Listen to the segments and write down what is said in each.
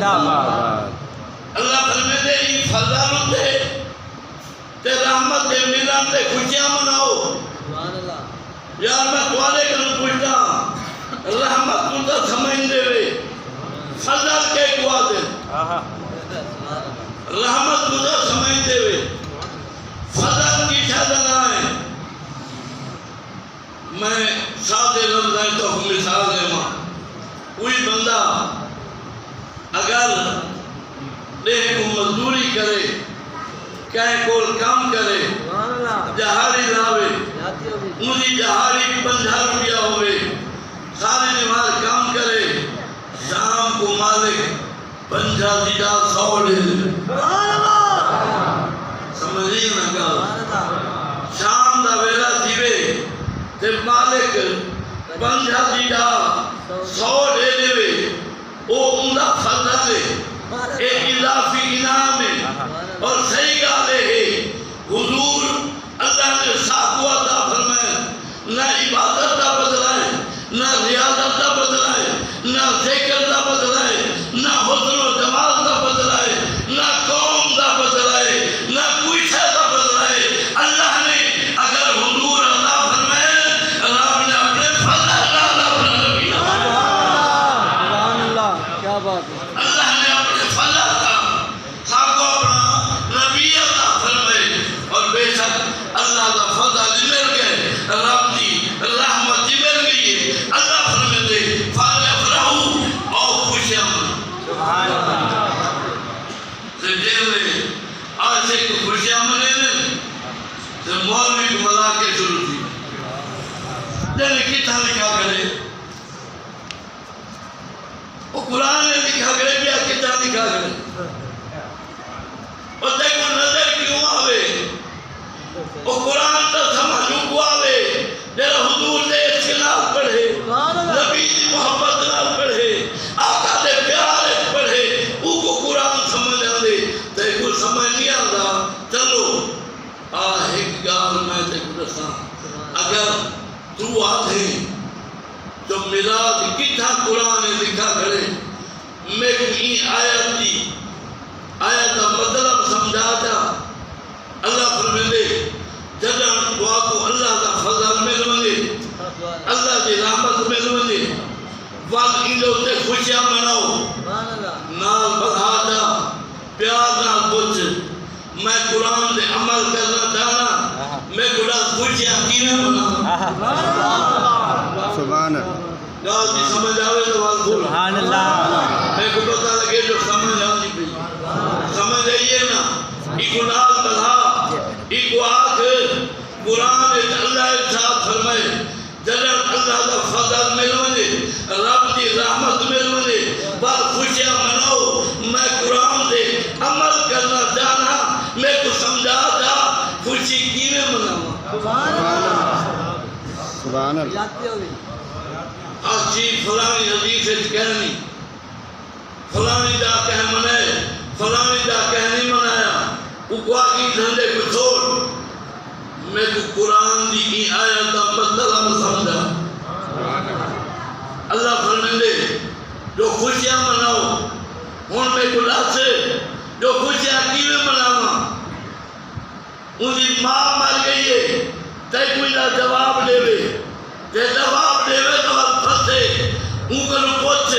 اللہ فرمیندے ای فضل ہوتے تے رحمت دے ملان تے خوشیاں مناؤ یار میں توالے کنو پوچھتا رحمت کو تا سمجھ دے وے فضل کے کوا دے رحمت کو تا سمجھ دے وے فضل کی شادنا ہے میں سادے لفظ تو مثال دے ماں کوئی بندہ اگر دیکھ کو مزدوری کرے کہیں کول کام کرے جہاری لاوے مجھے جہاری 50 روپیہ ہوئے سارے نماز کام کرے شام کو مالک 50 دیدہ 100 لے دے سمجھیں نا کہا شام دا ویلا تھیوے تے مالک 50 دیدہ 100 لے دے او اندہ فضل ہے ایک اضافی انعام ہے اور صحیح گالے ہے حضور اللہ نے ساکو عطا فرمائے نہ عبادت دا بدلائے نہ ریاضت دا بدلائے نہ ذکر دا بدلائے نہ حسن و جمال دا بدلائے نہ قوم دا بدلائے نہ کوئی شے دا بدلائے اللہ نے اگر حضور عطا فرمائے رب نے اپنے فضل اللہ اپنا نبی سبحان اللہ کیا بات ہے اللہ نے اپنے فضل کا ساکو اپنا نبی عطا فرمائے اور بے شک اللہ دا فضل مل گئے رب دی رحمت مل گئی ہے اللہ فرمائے دے فَلْيَفْرَحُوا اور خوشیاں سبحان اللہ سے جیلے آج ایک خوشیاں ملے دیں سے مولوی کو ملا کے شروع تھی جنہیں کتنا لکھا کرے وہ قرآن نے لکھا کرے بیا کتنا لکھا کرے اور دیکھو نظر کیوں آوے وہ قرآن تا سمجھو کو آوے جیرا حضور دے خلاف پڑھے نبی دی محبت نال پڑھے آقا دے پیار پڑھے او کو قرآن سمجھ آدے دیکھو سمجھ نہیں آدھا چلو ایک گال میں دیکھو دساں اگر تو آدھے جو میلاد کتنا قرآن نے لکھا کرے میں کوئی آیت دی آیت کا مطلب سمجھا جا اللہ فرمیندے جدن دعا کو اللہ کا فضل مل ونے اللہ کی رحمت مل ونے وال انجو تے خوشیاں مناؤ نال بدھا جا پیار نال پوچھ میں قرآن دے عمل کرنا چاہنا میں گڑا خوشیاں کینے مناؤں سبحان اللہ جاؤ جی سمجھ آوے تو وال بول سبحان اللہ میں کو پتہ لگے جو سمجھ آنی پی سمجھ آئیے نا ایک نال بدھا ایک آنکھ قرآن اللہ ارشاد فرمائے جنر اللہ کا فضل مل ونے رب دی رحمت مل ونے بار خوشیاں مناؤ میں قرآن دے عمل کرنا جانا میں کو سمجھا جا خوشی کیویں مناؤں سبحان اللہ آجی فلانی حدیث کہنی فلانی دا کہہ منائے فلانی دا کہہ نہیں منایا اکوا کی دھندے کو چھوڑ میں کو قرآن دی کی آیت دا مطلب سمجھا اللہ فرمیندے جو خوشیاں مناؤ ہون میں کو لاسے جو خوشیاں کیویں مناواں ان دی ماں مر گئی ہے تے کوئی نہ جواب دے وے تے جواب دے وے تو پھسے ان کو پوچھ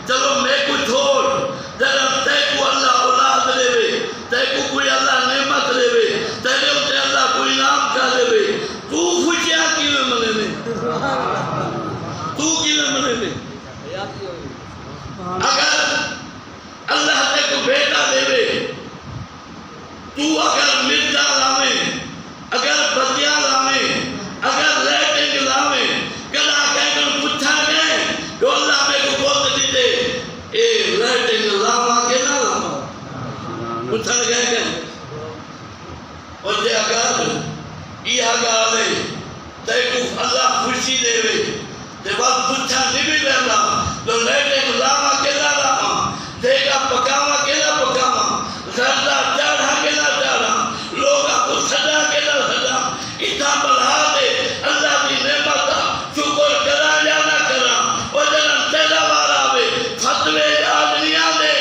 چلو میں کو چھوڑ جنم تے کو اللہ اولاد دے وے تے کو کوئی اللہ نعمت دے وے تیرے تے اللہ کوئی نام کا دے وے تو خوشیاں کیویں منے نے تو کیویں منے نے اگر اللہ تے کو بیٹا دے وے تو اگر مرزا لاویں اگر بچیاں لاویں اگر لیٹنگ لاویں کلا کہہ کر پوچھا گئے جو اللہ میں کو بہت دیتے اے لیٹنگ لاوا کے نہ لاوا پوچھا گئے کہ اور جے اگر یہ گالے تے کو اللہ خوشی دے وے تے بات پوچھا نہیں بھی لینا تو لیٹنگ لاوا کے نہ لاوا دے گا پکاوا کے نہ پکاوا زردہ چاڑھا کے نہ چاڑھا لوگا کو سجا کے نہ سجا اتنا بڑھا دے اللہ کی نعمت شکر کرا یا نہ کرا اور جنم تیرا بار آوے فتوے آدمیاں دے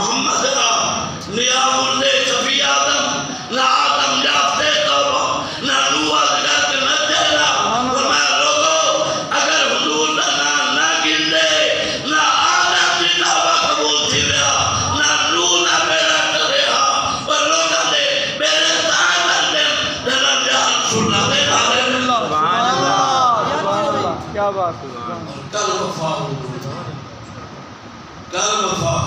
محمد را نیام اللہ شفیع آدم نہ آدم یافتے توبہ نہ نوح گرد نہ تیرا فرمایا لوگو اگر حضور دا نام نہ گندے نہ آدم دی دعویٰ قبول تھی رہا نہ نوح نہ میرا کر رہا اور لوگا دے میرے تعالیٰ دے دلن جہاں سننا دے نارے سبحان اللہ کیا بات ہے کل وفا کل وفا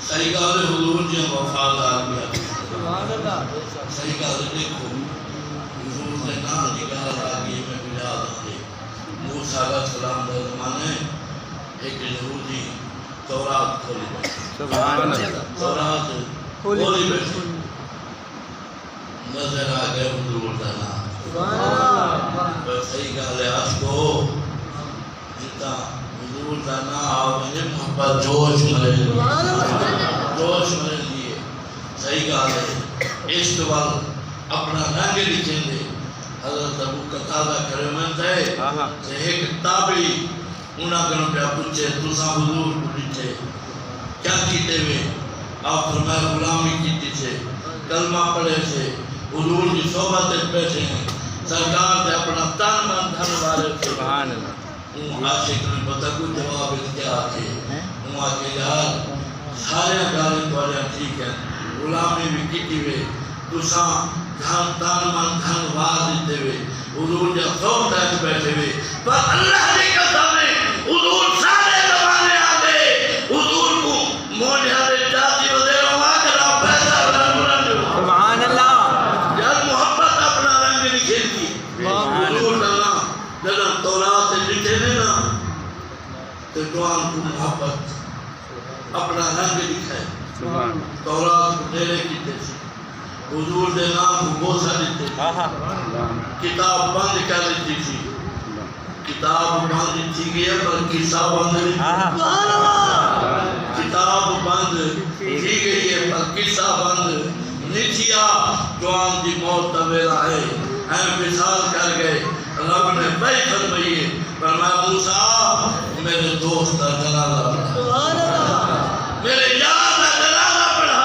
صحیح گال حضور جی وفادار بھی آتی صحیح گال دیکھو حضور نے نام نکال آگئی میں بجاد آگئی موسیٰ علیہ السلام دے زمانے ایک یہودی تورات کھولی بیٹھے تورات کھولی بیٹھے نظر آگئے حضور دا نام صحیح گال ہے آج کو جتا حضور دا نام آوے محبت جوش مرے لیے صحیح گال ہے عشق وال اپنا رنگ لکھیں دے حضرت ابو قتادہ کرمن تھے ایک تابعی انہاں کنوں پہ پوچھے تساں حضور کو لکھے کیا کیتے ہوئے آپ فرمایا غلامی کیتی سے کلمہ پڑھے سے حضور کی صحبت بیٹھے ہیں سرکار نے اپنا تن من دھن والے سبحان اللہ عاشق نے پتہ کو جواب کیا آکے وہاں کے یار سارے گالیں تو آجا ٹھیک ہے غلامی بھی کیتی ہوئے تساں دھن تن من دھن وار دیتے ہوئے حضور جب سب تک بیٹھے ہوئے پر اللہ نے قسم ہے حضور سارے زمانے آگے حضور کو موجہ دے جاتی وزیر واقعہ پیسہ رنگ سبحان اللہ جب محبت اپنا رنگ لکھے دی حضور اللہ جب تورات لکھے نے نا تو جوان کو محبت اپنا رنگ لکھا ہے تورات کو ڈیرے کی تیسی حضور دے نام کو بوسا دیتے کتاب بند کر دیتی تھی کتاب بند تھی گئی پر قصہ بند کتاب بند تھی گئی ہے پر قصہ بند نتھیا جوان دی موت طویلہ ہے ہم مثال کر گئے رب نے بھائی فرمائیے فرمایا موسیٰ میرے دوست کا جنازہ پڑھا میرے یار کا جنازہ پڑھا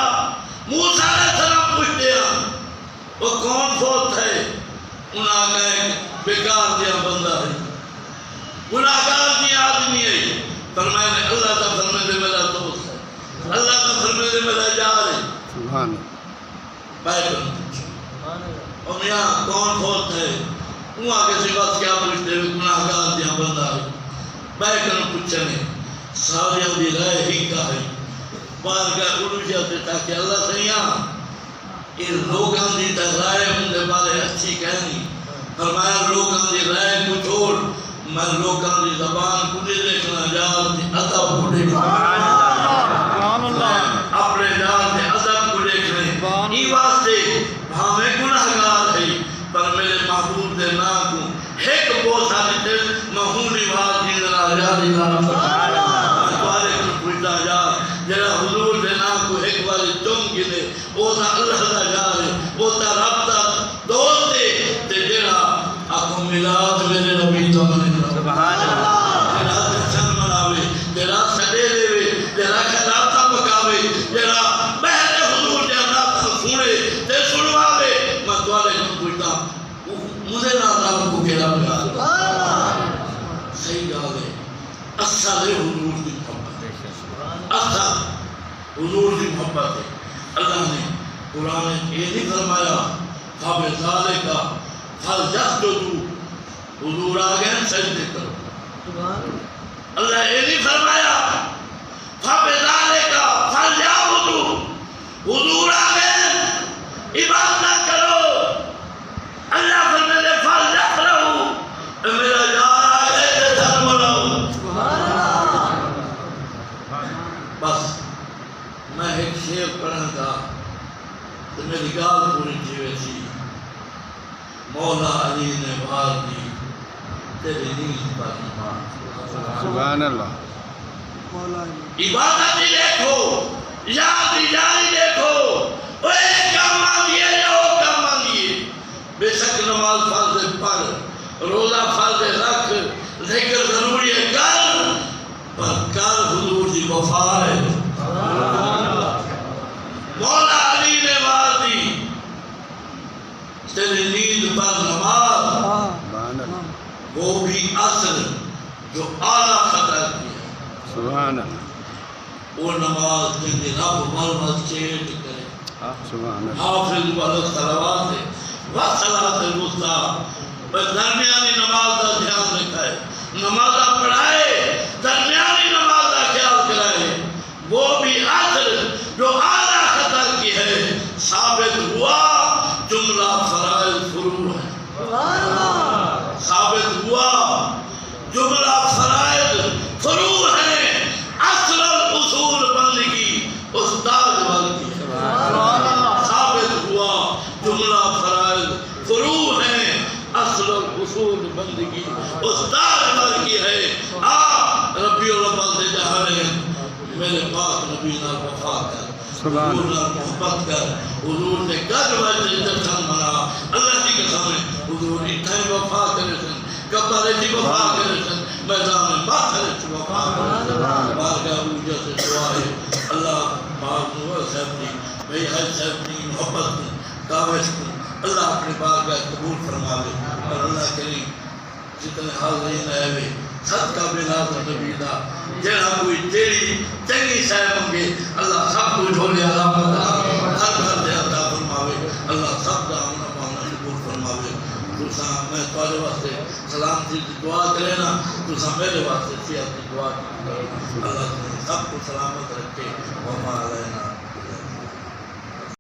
موسیٰ علیہ السلام پوچھتے ہیں وہ کون فوت ہے انہاں کہے بیکار دیا بندہ ہے گناہگار دیا آدمی ہے فرمایا نے اللہ کا فرمائے دے میرا دوست ہے اللہ کا فرمائے دے میرا جار ہے سبحان بھائی اور میاں کون فوت ہے وہاں کسی بات کیا پوچھتے ہوئے گناہگار دیا بندہ ہے بھائی کنو پوچھنے ساریاں دی رائے ہی کا ہے بار کا اڑو جاتے تاکہ اللہ سیاں ان لوگاں دی تا رائے ان دے بارے اچھی کہنی فرمایا لوگاں دی رائے کو چھوڑ میں لوگاں دی زبان کو نہیں دیکھنا جال دی عذاب کو دیکھنا اپنے جال دی عذاب کو دیکھنے ای واسطے ہمیں گناہگار ہے پر میرے محبوب دے نام کو ایک بوسا دیتے مہونی بات جنرا یادی نام میں توارے کو پوچھتا جا جرا حضور دے نام کو ایک باری تم گنے بوسا اللہ دا جا رہے بوسا رب دا دوست دے تے جرا آنکھوں ملاد میرے نبی تو منے سبحان اللہ جرا دچن مناوے جرا سڑے لے جرا خلاتا پکاوے جرا بہر حضور دے نام سنے تے سنواوے میں توارے کو پوچھتا مجھے نام کو کہنا پڑا صحیح گال ہے اصل حضور کی محبت ہے اصل حضور کی محبت ہے اللہ نے قرآن یہ نہیں فرمایا فَبِذَالِكَ فَلْيَسْجُدُوا حضور آگئے سجدے کرو اللہ یہ نہیں فرمایا فَبِذَالِكَ فَلْيَعْبُدُوا حضور آگئے عبادت کرو اللہ فرمائے فَلْ يَفْرَهُ میرا یار آگئے تے دھر ملاؤ بس میں ایک شیف پڑھا تھا تو میری گال پوری جیوے تھی مولا علی نے بار دی تیری نیند پر ایمان سبحان اللہ عبادت ہی دیکھو یاد جاری دیکھو وہ ایک کام مانگیے یا وہ کام مانگیے بے شک نماز فرض پڑھ روزہ فرض رکھ ذکر ضروری ہے کر پر کر حضور کی وفا ہے تیری نیند پر نماز سبحان اللہ وہ بھی اصل جو اعلیٰ خطر کی ہے سبحان اللہ وہ نماز جن کی رب مرمت چیٹ کرے سبحان اللہ حافظ والصلوات والصلاۃ الوسطی بس درمیانی نماز کا دھیان رکھائے نماز پڑھائے درمیانی نماز کا خیال کرائے وہ بھی اصل جو اعلیٰ خطر کی ہے ثابت ہوا جملہ فرائض فروع ہے ثابت ہوا جملہ فرائض فروع ہے اصل اصول بندگی استاد والی ثابت ہوا جملہ فرائض فروع ہے اصل اصول بندگی استاد والی ہے ربی الاول سے جہاں میرے پاک نبی نال وفا کر سبحان حضور نال محبت کر حضور سے گج وج جشن منا اللہ کی قسم ہے حضور اتنے وفا کرے سن قبر کی وفا کرے سن میدان باہر کی وفا کرے سن بارگاہ روجہ سے دعا ہے اللہ پاک نور صاحب کی بھئی حج صاحب کی محبت کی کاوش کی اللہ اپنے بارگاہ قبول فرما لے اور اللہ کریم جتنے حاضرین آئے ہوئے صدقہ بلاد نبی دا جہاں کوئی تیری چنگی شے منگے اللہ سب کو جھولے علامت ہر گھر دے عطا فرماوے اللہ سب دا ہونا پانا قبول فرماوے تساں میں تمہارے واسطے سلامتی کی دعا کرے نا تساں میرے واسطے صحت کی دعا کرے اللہ سب کو سلامت رکھے وما علینا